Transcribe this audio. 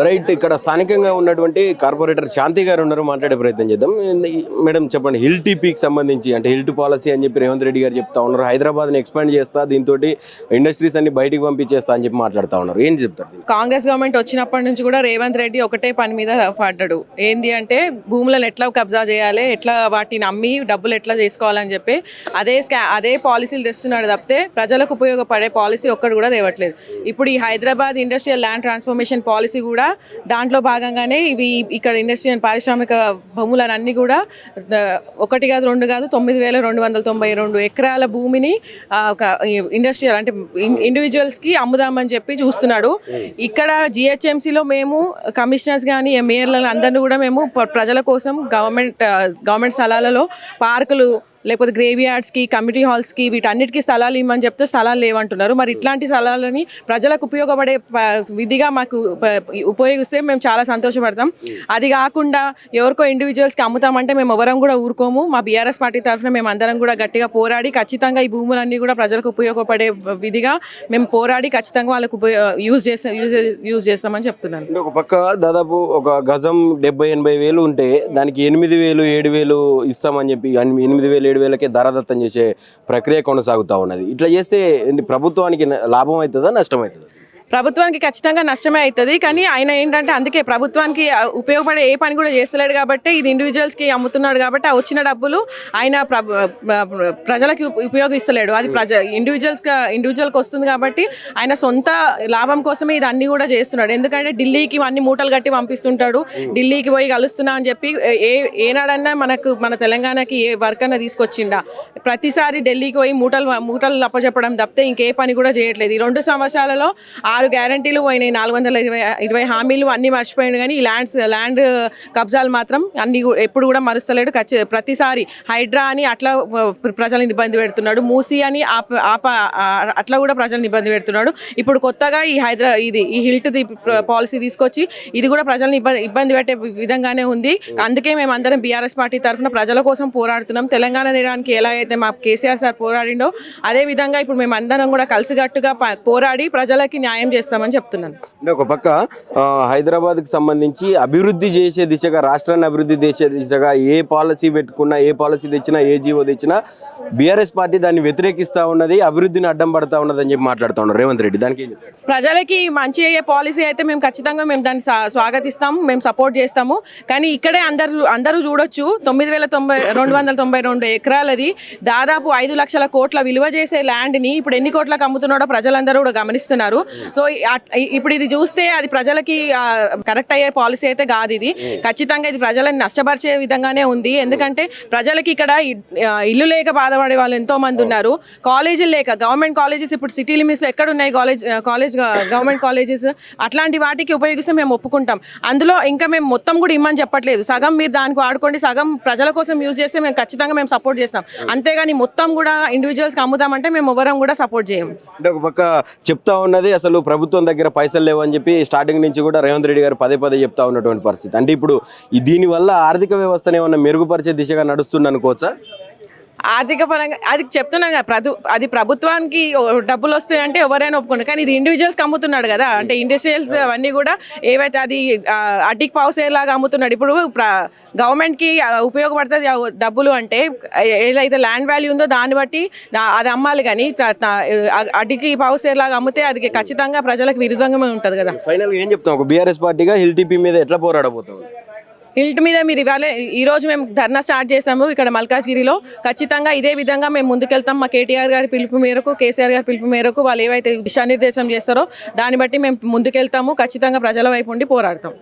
Right. ఇక్కడ స్థానికంగా ఉన్నటువంటి కార్పొరేటర్ శాంతి గారు ఉన్నారు, మాట్లాడే ప్రయత్నం చేద్దాం. మేడం చెప్పండి, హిల్ టీపీకి సంబంధించి అంటే హిల్ టు పాలసీ అని చెప్పి రేవంత్ రెడ్డి గారు చెప్తా ఉన్నారు. హైదరాబాద్ని ఎక్స్పాండ్ చేస్తా, దీంతో ఇండస్ట్రీస్ అన్ని బయటికి పంపించేస్తా అని చెప్పి మాట్లాడుతూ ఉన్నారు. ఏం చెప్తారు? కాంగ్రెస్ గవర్నమెంట్ వచ్చినప్పటి నుంచి కూడా రేవంత్ రెడ్డి ఒకటే పని మీద పడ్డాడు. ఏంది అంటే భూములను ఎట్లా కబ్జా చేయాలి, ఎట్లా వాటిని అమ్మి డబ్బులు ఎట్లా చేసుకోవాలని చెప్పి అదే పాలసీలు తెస్తున్నాడు తప్పితే ప్రజలకు ఉపయోగపడే పాలసీ ఒక్కటి కూడా తేవట్లేదు. ఇప్పుడు ఈ Hyderabad industrial land transformation policy కూడా దాంట్లో భాగంగానే ఇవి ఇక్కడ ఇండస్ట్రియల్ పారిశ్రామిక భూములన్నీ కూడా ఒకటి కాదు రెండు కాదు 9,292 ఎకరాల భూమిని ఒక ఇండస్ట్రియల్ అంటే ఇండివిజువల్స్కి అమ్ముదామని చెప్పి చూస్తున్నాడు. ఇక్కడ జిహెచ్ఎంసీలో మేము కమిషనర్స్ కానీ మేయర్లను అందరినీ కూడా మేము ప్రజల కోసం గవర్నమెంట్ స్థలాలలో పార్కులు లేకపోతే గ్రేవ్ యార్డ్స్కి, కమ్యూనిటీ హాల్స్కి వీటన్నిటికీ స్థలాలు ఇవ్వమని చెప్తే స్థలాలు లేవంటున్నారు. మరి ఇట్లాంటి స్థలాలని ప్రజలకు ఉపయోగపడే విధిగా మాకు ఉపయోగిస్తే మేము చాలా సంతోషపడతాం. అది కాకుండా ఎవరికో ఇండివిజువల్స్కి అమ్ముతామంటే మేము ఎవరం కూడా ఊరుకోము. మా బీఆర్ఎస్ పార్టీ తరఫున మేము అందరం కూడా గట్టిగా పోరాడి ఖచ్చితంగా ఈ భూములన్నీ కూడా ప్రజలకు ఉపయోగపడే విధిగా మేము పోరాడి ఖచ్చితంగా వాళ్ళకు యూజ్ చేస్తామని చెప్తున్నాను. ఒక పక్క దాదాపు ఒక గజం 70-80 వేలు ఉంటే దానికి 8,000 7,000 ఇస్తామని చెప్పి 8,000 7,000కే ధరదత్తం చేసే ప్రక్రియ కొనసాగుతూ ఉన్నది. ఇట్లా చేస్తే ప్రభుత్వానికి లాభం అవుతుందా, నష్టం అవుతుందా? ప్రభుత్వానికి ఖచ్చితంగా నష్టమే అవుతుంది. కానీ ఆయన ఏంటంటే అందుకే ప్రభుత్వానికి ఉపయోగపడే ఏ పని కూడా చేస్తలేడు కాబట్టి ఇది ఇండివిజువల్స్కి అమ్ముతున్నాడు కాబట్టి ఆ వచ్చిన డబ్బులు ఆయన ప్రజలకి ఉపయోగిస్తలేడు. అది ఇండివిజువల్కి వస్తుంది కాబట్టి ఆయన సొంత లాభం కోసమే ఇది అన్ని కూడా చేస్తున్నాడు. ఎందుకంటే ఢిల్లీకి అన్ని మూటలు కట్టి పంపిస్తుంటాడు. ఢిల్లీకి పోయి కలుస్తున్నా అని చెప్పి ఏనాడన్నా మన తెలంగాణకి ఏ వర్క్ అన్నా తీసుకొచ్చిండా? ప్రతిసారి ఢిల్లీకి పోయి మూటలు అప్పచెప్పడం తప్పితే ఇంకే పని కూడా చేయట్లేదు. ఈ 2 సంవత్సరాలలో 6 గ్యారంటీలు పోయినాయి, 420 హామీలు అన్నీ మర్చిపోయాడు. కానీ ఈ ల్యాండ్ కబ్జాలు మాత్రం అన్ని ఎప్పుడు కూడా మరుస్తలేడు. ప్రతిసారి హైడ్రా అని అట్లా ప్రజలను ఇబ్బంది పెడుతున్నాడు, మూసీ అని అట్లా కూడా ప్రజలను ఇబ్బంది పెడుతున్నాడు. ఇప్పుడు కొత్తగా ఈ హిల్ట్ పాలసీ తీసుకొచ్చి ఇది కూడా ప్రజల్ని ఇబ్బంది పెట్టే విధంగానే ఉంది. అందుకే మేము అందరం బీఆర్ఎస్ పార్టీ తరఫున ప్రజల కోసం పోరాడుతున్నాం. తెలంగాణ తీయడానికి ఎలా అయితే మా కేసీఆర్ సార్ పోరాడిండో అదే విధంగా ఇప్పుడు మేము అందరం కూడా కలిసికట్టుగా పోరాడి ప్రజలకి న్యాయం చేస్తామని చెప్తున్నాను. ఒక పక్క హైదరాబాద్కి సంబంధించి అభివృద్ధి చేసే దిశగా, రాష్ట్రాన్ని అభివృద్ధి చేసే దిశగా ఏ పాలసీ పెట్టుకున్నా, ఏ పాలసీ తెచ్చినా, ఏ జీవో తెచ్చినా బీఆర్ఎస్ పార్టీ దాన్ని వ్యతిరేకిస్తూ ఉన్నది, అభివృద్ధిని అడ్డం పడతా ఉన్నదని చెప్పి మాట్లాడుతూ ఉన్నారు రేవంత్ రెడ్డి. దానికి ప్రజలకి మంచి అయ్యే పాలసీ అయితే మేము ఖచ్చితంగా దాన్ని స్వాగతిస్తాము, మేము సపోర్ట్ చేస్తాము. కానీ ఇక్కడే అందరూ చూడొచ్చు 9,292 ఎకరాలది దాదాపు 5 లక్షల కోట్ల విలువ చేసే ల్యాండ్ని ఇప్పుడు ఎన్ని కోట్లకు అమ్ముతున్నాడో ప్రజలందరూ కూడా గమనిస్తున్నారు. సో ఇప్పుడు ఇది చూస్తే అది ప్రజలకి కరెక్ట్ అయ్యే పాలసీ అయితే కాదు. ఇది ఖచ్చితంగా ఇది ప్రజలను నష్టపరిచే విధంగానే ఉంది. ఎందుకంటే ప్రజలకి ఇక్కడ ఇల్లు లేక బాధపడే వాళ్ళు ఎంతో మంది ఉన్నారు. కాలేజీలు లేక, గవర్నమెంట్ కాలేజెస్ ఇప్పుడు సిటీ లిమిట్స్లో ఎక్కడ ఉన్నాయి గవర్నమెంట్ కాలేజెస్, అట్లాంటి వాటికి ఉపయోగిస్తే మేము ఒప్పుకుంటాం. అందులో ఇంకా మేము మొత్తం కూడా ఇమ్మని చెప్పట్లేదు. సగం మీరు దానికి వాడుకోండి, సగం ప్రజల కోసం యూజ్ చేస్తే మేము ఖచ్చితంగా మేము సపోర్ట్ చేస్తాం. అంతేగాని మొత్తం కూడా ఇండివిజువల్స్కి అమ్ముదామంటే మేము ఎవరం కూడా సపోర్ట్ చేయము. అంటే ఒక పక్క చెప్తా ఉన్నది అసలు ప్రభుత్వం దగ్గర పైసలు లేవని చెప్పి స్టార్టింగ్ నుంచి కూడా రేవంత్ రెడ్డి గారు పదే చెప్తా ఉన్నటువంటి పరిస్థితి. అంటే ఇప్పుడు దీనివల్ల ఆర్థిక వ్యవస్థను ఏమన్నా మెరుగుపరిచే దిశగా నడుస్తుంది అనుకోవచ్చా? ఆర్థిక పరంగా అది చెప్తున్నాను కదా, అది ప్రభుత్వానికి డబ్బులు వస్తాయి అంటే ఎవరైనా ఒప్పుకుంటారు. కానీ ఇది ఇండివిజువల్స్కి అమ్ముతున్నాడు కదా, అంటే ఇండస్ట్రియల్స్ అవన్నీ కూడా ఏవైతే అది అడ్డికి పావుసేలాగా అమ్ముతున్నాడు. ఇప్పుడు గవర్నమెంట్కి ఉపయోగపడుతుంది డబ్బులు అంటే ఏదైతే ల్యాండ్ వాల్యూ ఉందో దాన్ని బట్టి అది అమ్మాలి. కానీ అడ్డికి పావుసేలాగా అమ్మితే అది ఖచ్చితంగా ప్రజలకు విరుద్ధంగా ఉంటుంది కదా. ఫైనల్గా ఏం చెప్తాం, ఒక బీఆర్ఎస్ పార్టీగా హిల్ టీపీ మీద ఎట్లా పోరాడబోతాం? హిల్ట్ మీద మీరు ఈరోజు మేము ధర్నా స్టార్ట్ చేసాము ఇక్కడ మల్కాజ్గిరిలో. ఖచ్చితంగా ఇదే విధంగా మేము ముందుకెళ్తాం. మా కేటీఆర్ గారి పిలుపు మేరకు, కేసీఆర్ గారి పిలుపు మేరకు వాళ్ళు ఏవైతే దిశానిర్దేశం చేస్తారో దాన్ని బట్టి మేము ముందుకెళ్తాము. ఖచ్చితంగా ప్రజల వైపు ఉండి పోరాడతాం.